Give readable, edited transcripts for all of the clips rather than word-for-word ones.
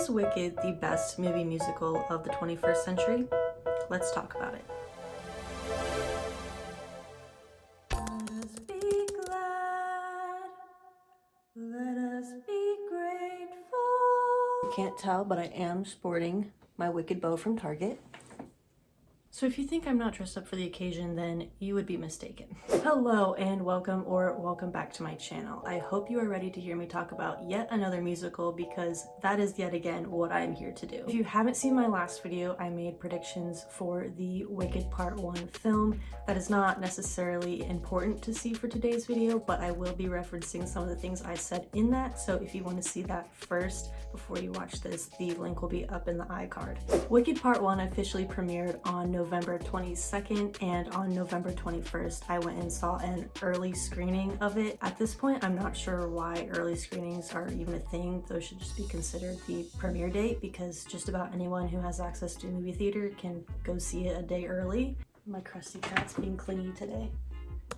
Is Wicked the best movie musical of the 21st century? Let's talk about it. Let us be glad, let us be grateful. You can't tell, but I am sporting my Wicked bow from Target. So if you think I'm not dressed up for the occasion, then you would be mistaken. Hello and welcome back to my channel. I hope you are ready to hear me talk about yet another musical, because that is yet again what I'm here to do. If you haven't seen my last video, I made predictions for the Wicked Part 1 film. That is not necessarily important to see for today's video, but I will be referencing some of the things I said in that. So if you want to see that first before you watch this, the link will be up in the iCard. Wicked Part 1 officially premiered on November 22nd, and on November 21st I went and saw an early screening of it. At this point, I'm not sure why early screenings are even a thing. Those should just be considered the premiere date, because just about anyone who has access to a movie theater can go see it a day early. My crusty cat's being clingy today.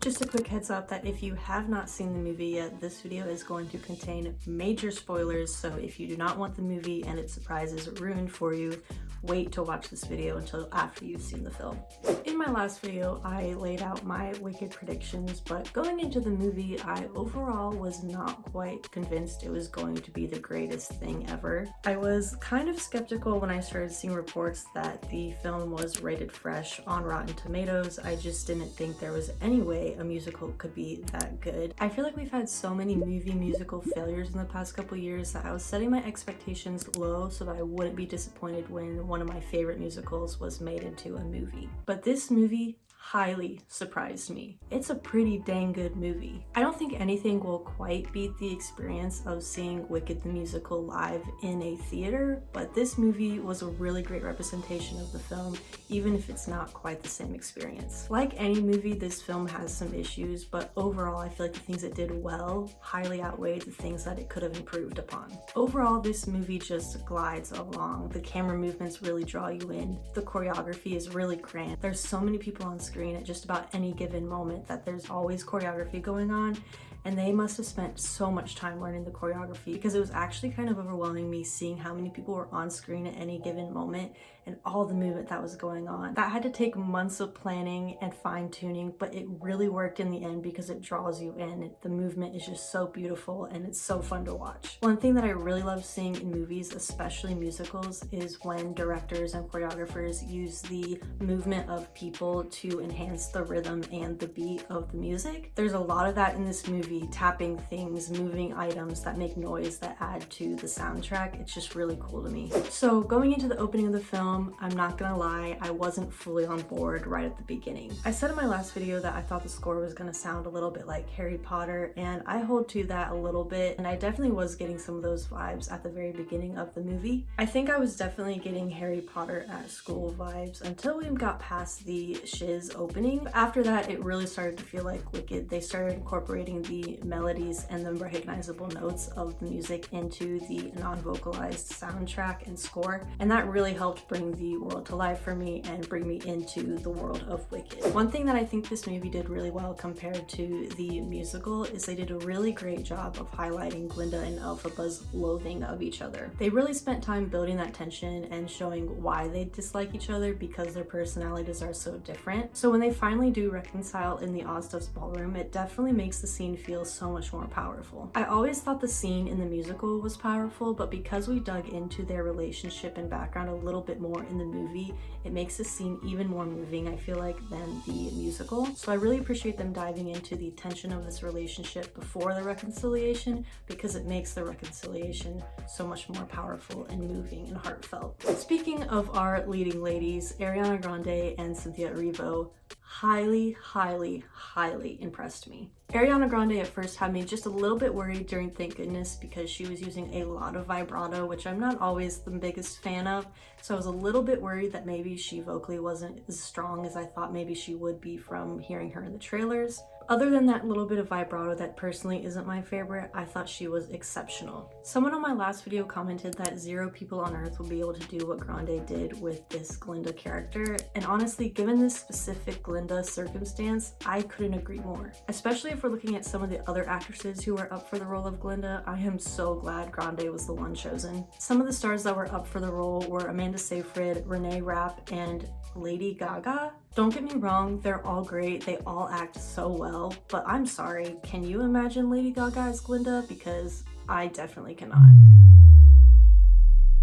Just a quick heads up that if you have not seen the movie yet, this video is going to contain major spoilers, so if you do not want the movie and its surprises ruined for you, wait to watch this video until after you've seen the film. In my last video, I laid out my Wicked predictions, but going into the movie, I overall was not quite convinced it was going to be the greatest thing ever. I was kind of skeptical when I started seeing reports that the film was rated fresh on Rotten Tomatoes. I just didn't think there was any way a musical could be that good. I feel like we've had so many musical failures in the past couple years that I was setting my expectations low so that I wouldn't be disappointed when one of my favorite musicals was made into a movie. But this movie highly surprised me. It's a pretty dang good movie. I don't think anything will quite beat the experience of seeing Wicked the musical live in a theater, but this movie was a really great representation of the film, even if it's not quite the same experience. Like any movie, this film has some issues, but overall I feel like the things it did well highly outweighed the things that it could have improved upon. Overall, this movie just glides along. The camera movements really draw you in. The choreography is really grand. There's so many people on screen at just about any given moment that there's always choreography going on, and they must have spent so much time learning the choreography, because it was actually kind of overwhelming me seeing how many people were on screen at any given moment and all the movement that was going on. That had to take months of planning and fine-tuning, but it really worked in the end because it draws you in. The movement is just so beautiful and it's so fun to watch. One thing that I really love seeing in movies, especially musicals, is when directors and choreographers use the movement of people to enhance the rhythm and the beat of the music. There's a lot of that in this movie, tapping things, moving items that make noise that add to the soundtrack. It's just really cool to me. So going into the opening of the film, I'm not gonna lie, I wasn't fully on board right at the beginning. I said in my last video that I thought the score was gonna sound a little bit like Harry Potter, and I hold to that a little bit, and I definitely was getting some of those vibes at the very beginning of the movie. I think I was definitely getting Harry Potter at school vibes until we got past the shiz opening. But after that, it really started to feel like Wicked. They started incorporating the melodies and the recognizable notes of the music into the non-vocalized soundtrack and score, and that really helped bring the world to life for me and bring me into the world of Wicked. One thing that I think this movie did really well compared to the musical is they did a really great job of highlighting Glinda and Elphaba's loathing of each other. They really spent time building that tension and showing why they dislike each other, because their personalities are so different. So when they finally do reconcile in the Ozstuff's ballroom, it definitely makes the scene feel so much more powerful. I always thought the scene in the musical was powerful, but because we dug into their relationship and background a little bit more in the movie, it makes the scene even more moving, I feel like, than the musical. So I really appreciate them diving into the tension of this relationship before the reconciliation, because it makes the reconciliation so much more powerful and moving and heartfelt. Speaking of our leading ladies, Ariana Grande and Cynthia Erivo highly impressed me. Ariana Grande at first had me just a little bit worried during Thank Goodness, because she was using a lot of vibrato, which I'm not always the biggest fan of, so I was a little bit worried that maybe she vocally wasn't as strong as I thought maybe she would be from hearing her in the trailers. Other than that little bit of vibrato that personally isn't my favorite, I thought she was exceptional. Someone on my last video commented that 0 people on earth will be able to do what Grande did with this Glinda character, and honestly, given this specific Glinda circumstance, I couldn't agree more. Especially if we're looking at some of the other actresses who are up for the role of Glinda, I am so glad Grande was the one chosen. Some of the stars that were up for the role were Amanda Seyfried, Renee Rapp, and Lady Gaga. Don't get me wrong, they're all great, they all act so well, but I'm sorry, can you imagine Lady Gaga as Glinda? Because I definitely cannot.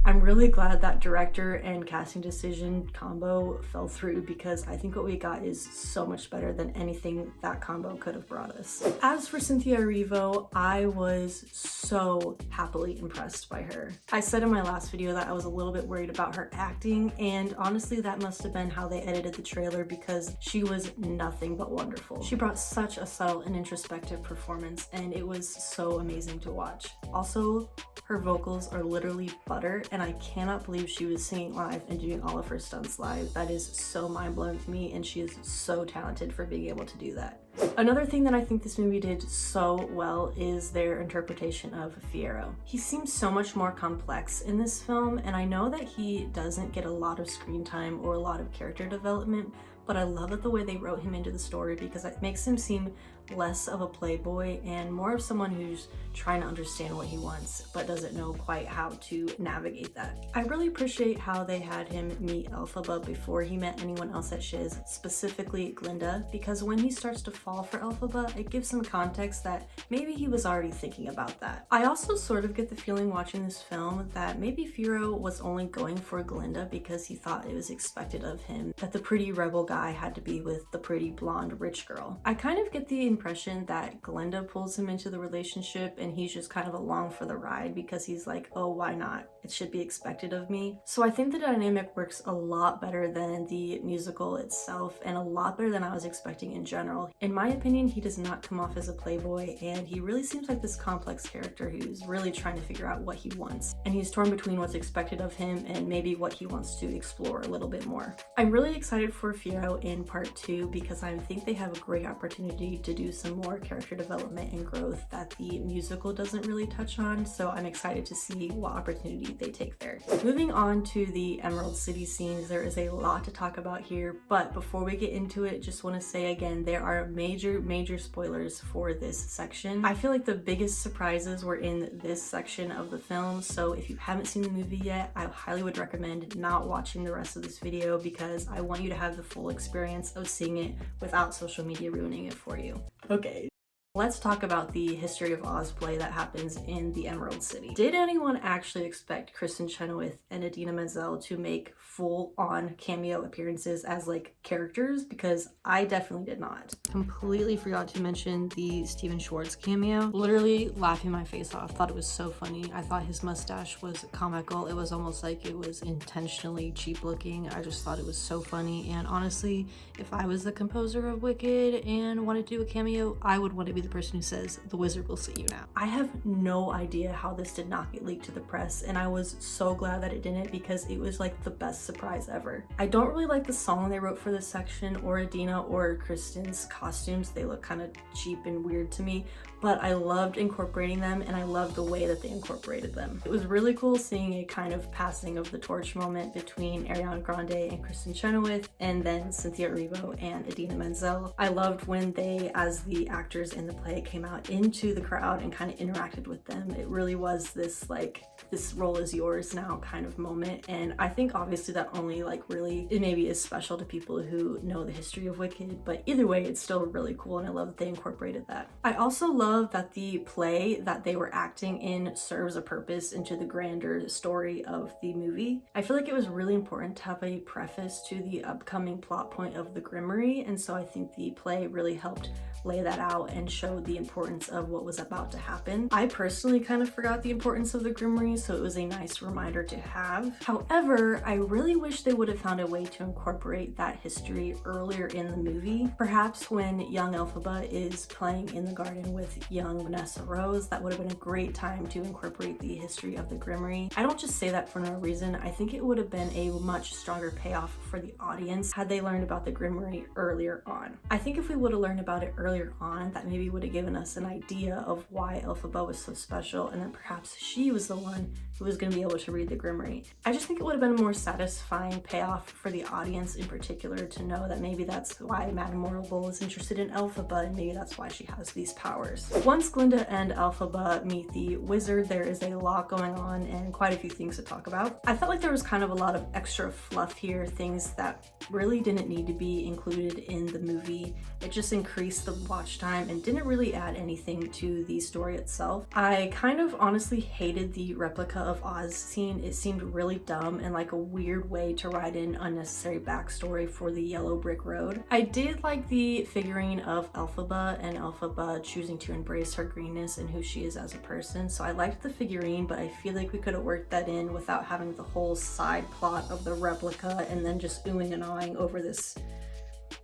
I'm really glad that director and casting decision combo fell through because I think what we got is so much better than anything that combo could have brought us. As for Cynthia Erivo, I was so happily impressed by her. I said in my last video that I was a little bit worried about her acting, and honestly that must have been how they edited the trailer because she was nothing but wonderful. She brought such a subtle and introspective performance, and it was so amazing to watch. Also, her vocals are literally butter, and I cannot believe she was singing live and doing all of her stunts live. That is so mind-blowing to me, and she is so talented for being able to do that. Another thing that I think this movie did so well is their interpretation of Fiyero. He seems so much more complex in this film, and I know that he doesn't get a lot of screen time or a lot of character development, but I love it the way they wrote him into the story because it makes him seem less of a playboy and more of someone who's trying to understand what he wants but doesn't know quite how to navigate that. I really appreciate how they had him meet Elphaba before he met anyone else at Shiz, specifically Glinda, because when he starts to fall for Elphaba, it gives some context that maybe he was already thinking about that. I also sort of get the feeling watching this film that maybe Fiyero was only going for Glinda because he thought it was expected of him that the pretty rebel guy had to be with the pretty blonde rich girl. I kind of get the impression that Glinda pulls him into the relationship and he's just kind of along for the ride because he's like, oh, why not? It should be expected of me. So I think the dynamic works a lot better than the musical itself and a lot better than I was expecting in general. In my opinion, he does not come off as a playboy, and he really seems like this complex character who's really trying to figure out what he wants. And he's torn between what's expected of him and maybe what he wants to explore a little bit more. I'm really excited for Fiyero in part 2 because I think they have a great opportunity to do some more character development and growth that the musical doesn't really touch on, so I'm excited to see what opportunity they take there. Moving on to the Emerald City scenes, there is a lot to talk about here, but before we get into it, just want to say again, there are major spoilers for this section. I feel like the biggest surprises were in this section of the film, so if you haven't seen the movie yet, I highly would recommend not watching the rest of this video because I want you to have the full experience of seeing it without social media ruining it for you. Okay. Let's talk about the History of Oz play that happens in the Emerald City. Did anyone actually expect Kristen Chenoweth and Idina Menzel to make full-on cameo appearances as like characters? Because I definitely did not. Completely forgot to mention the Stephen Schwartz cameo. Literally laughing my face off. Thought it was so funny. I thought his mustache was comical. It was almost like it was intentionally cheap looking. I just thought it was so funny, and honestly, if I was the composer of Wicked and wanted to do a cameo, I would want to be the person who says, "The wizard will see you now." I have no idea how this did not get leaked to the press, and I was so glad that it didn't because it was like the best surprise ever. I don't really like the song they wrote for this section or Idina or Kristen's costumes. They look kind of cheap and weird to me, but I loved incorporating them and I loved the way that they incorporated them. It was really cool seeing a kind of passing of the torch moment between Ariana Grande and Kristen Chenoweth, and then Cynthia Erivo and Idina Menzel. I loved when they, as the actors in the play, came out into the crowd and kind of interacted with them. It really was this like, this role is yours now kind of moment, and I think obviously that only like really, it maybe is special to people who know the history of Wicked, but either way it's still really cool and I love that they incorporated that. I also love that the play that they were acting in serves a purpose into the grander story of the movie. I feel like it was really important to have a preface to the upcoming plot point of the Grimmery, and so I think the play really helped lay that out and showed the importance of what was about to happen. I personally kind of forgot the importance of the Grimmery, so it was a nice reminder to have. However, I really wish they would have found a way to incorporate that history earlier in the movie. Perhaps when young Elphaba is playing in the garden with young Vanessa Rose, that would have been a great time to incorporate the history of the Grimmery. I don't just say that for no reason. I think it would have been a much stronger payoff for the audience had they learned about the Grimmery earlier on. I think if we would have learned about it earlier on, that maybe would have given us an idea of why Elphaba was so special, and then perhaps she was the one who was going to be able to read the Grimoire. I just think it would have been a more satisfying payoff for the audience in particular to know that maybe that's why Madame Morrible is interested in Elphaba, and maybe that's why she has these powers. Once Glinda and Elphaba meet the wizard, there is a lot going on and quite a few things to talk about. I felt like there was kind of a lot of extra fluff here, things that really didn't need to be included in the movie. It just increased the watch time and didn't really add anything to the story itself. I kind of honestly hated the replica of Oz scene. It seemed really dumb and like a weird way to write in unnecessary backstory for the yellow brick road. I did like the figurine of Elphaba and Elphaba choosing to embrace her greenness and who she is as a person, so I liked the figurine, but I feel like we could have worked that in without having the whole side plot of the replica and then just oohing and awing over this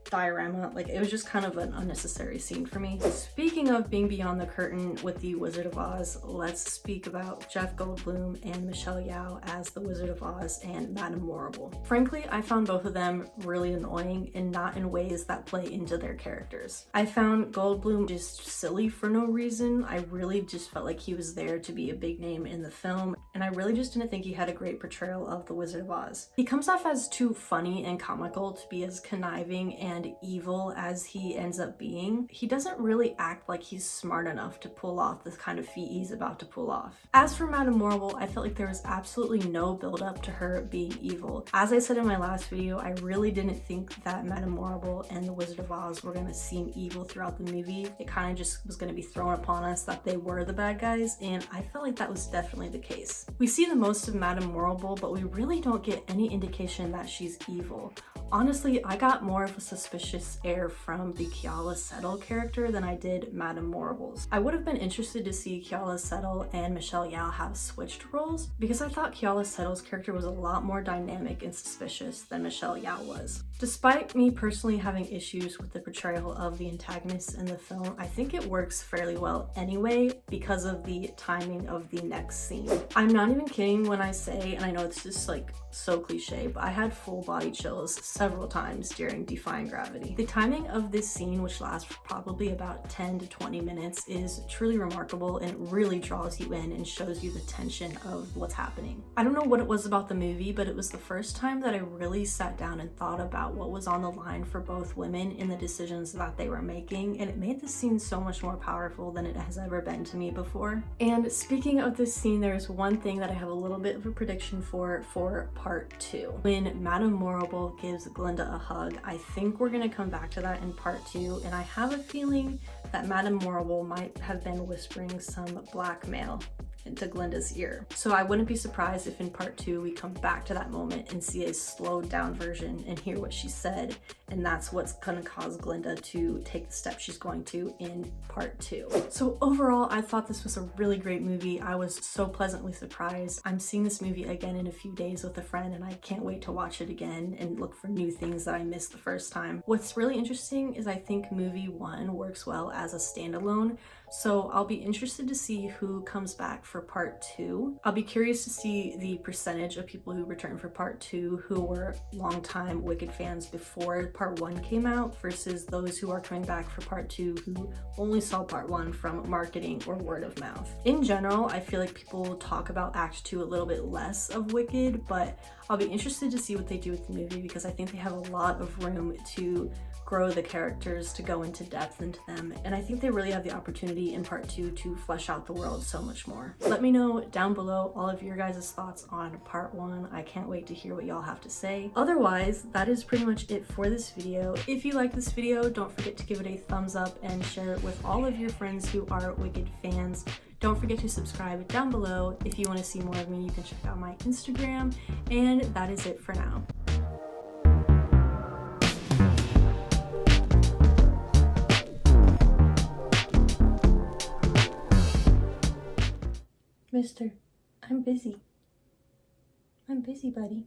diorama. Like, it was just kind of an unnecessary scene for me. Speaking of being beyond the curtain with the Wizard of Oz, let's speak about Jeff Goldblum and Michelle Yeoh as the Wizard of Oz and Madame Morrible. Frankly, I found both of them really annoying and not in ways that play into their characters. I found Goldblum just silly for no reason. I really just felt like he was there to be a big name in the film, and I really just didn't think he had a great portrayal of the Wizard of Oz. He comes off as too funny and comical to be as conniving and evil as he ends up being. He doesn't really act like he's smart enough to pull off this kind of feat he's about to pull off. As for Madame Morrible, I felt like there was absolutely no build up to her being evil. As I said in my last video, I really didn't think that Madame Morrible and the Wizard of Oz were going to seem evil throughout the movie. It kind of just was going to be thrown upon us that they were the bad guys, and I felt like that was definitely the case. We see the most of Madame Morrible, but we really don't get any indication that she's evil. Honestly, I got more of a suspicious air from the Keala Settle character than I did Madame Morrible's. I would have been interested to see Keala Settle and Michelle Yeoh have switched roles, because I thought Keala Settle's character was a lot more dynamic and suspicious than Michelle Yeoh was. Despite me personally having issues with the portrayal of the antagonists in the film, I think it works fairly well anyway because of the timing of the next scene. I'm not even kidding when I say, and I know it's just like so cliche, but I had full body chills several times during Defying Gravity. The timing of this scene, which lasts for probably about 10 to 20 minutes, is truly remarkable, and it really draws you in and shows you the tension of what's happening. I don't know what it was about the movie, but it was the first time that I really sat down and thought about what was on the line for both women in the decisions that they were making, and it made the scene so much more powerful than it has ever been to me before. And speaking of this scene, there's one thing that I have a little bit of a prediction for part 2. When Madame Morrible gives Glinda a hug, I think we're gonna come back to that in part 2, and I have a feeling that Madame Morrible might have been whispering some blackmail into Glinda's ear. So I wouldn't be surprised if in part 2 we come back to that moment and see a slowed down version and hear what she said, and that's what's gonna cause Glinda to take the step she's going to in part 2. So overall, I thought this was a really great movie. I was so pleasantly surprised. I'm seeing this movie again in a few days with a friend, and I can't wait to watch it again and look for new things that I missed the first time. What's really interesting is I think movie 1 works well as a standalone, so I'll be interested to see who comes back for part 2. I'll be curious to see the percentage of people who return for part 2 who were longtime Wicked fans before part 1 came out versus those who are coming back for part 2 who only saw part 1 from marketing or word of mouth. In general, I feel like people talk about Act 2 a little bit less of Wicked, but I'll be interested to see what they do with the movie because I think they have a lot of room to grow the characters, to go into depth into them, and I think they really have the opportunity in part 2 to flesh out the world so much more. Let me know down below all of your guys' thoughts on part 1. I can't wait to hear what y'all have to say. Otherwise, that is pretty much it for this video. If you like this video, don't forget to give it a thumbs up and share it with all of your friends who are Wicked fans. Don't forget to subscribe down below. If you want to see more of me, you can check out my Instagram, and that is it for now. Mister, I'm busy. I'm busy, buddy.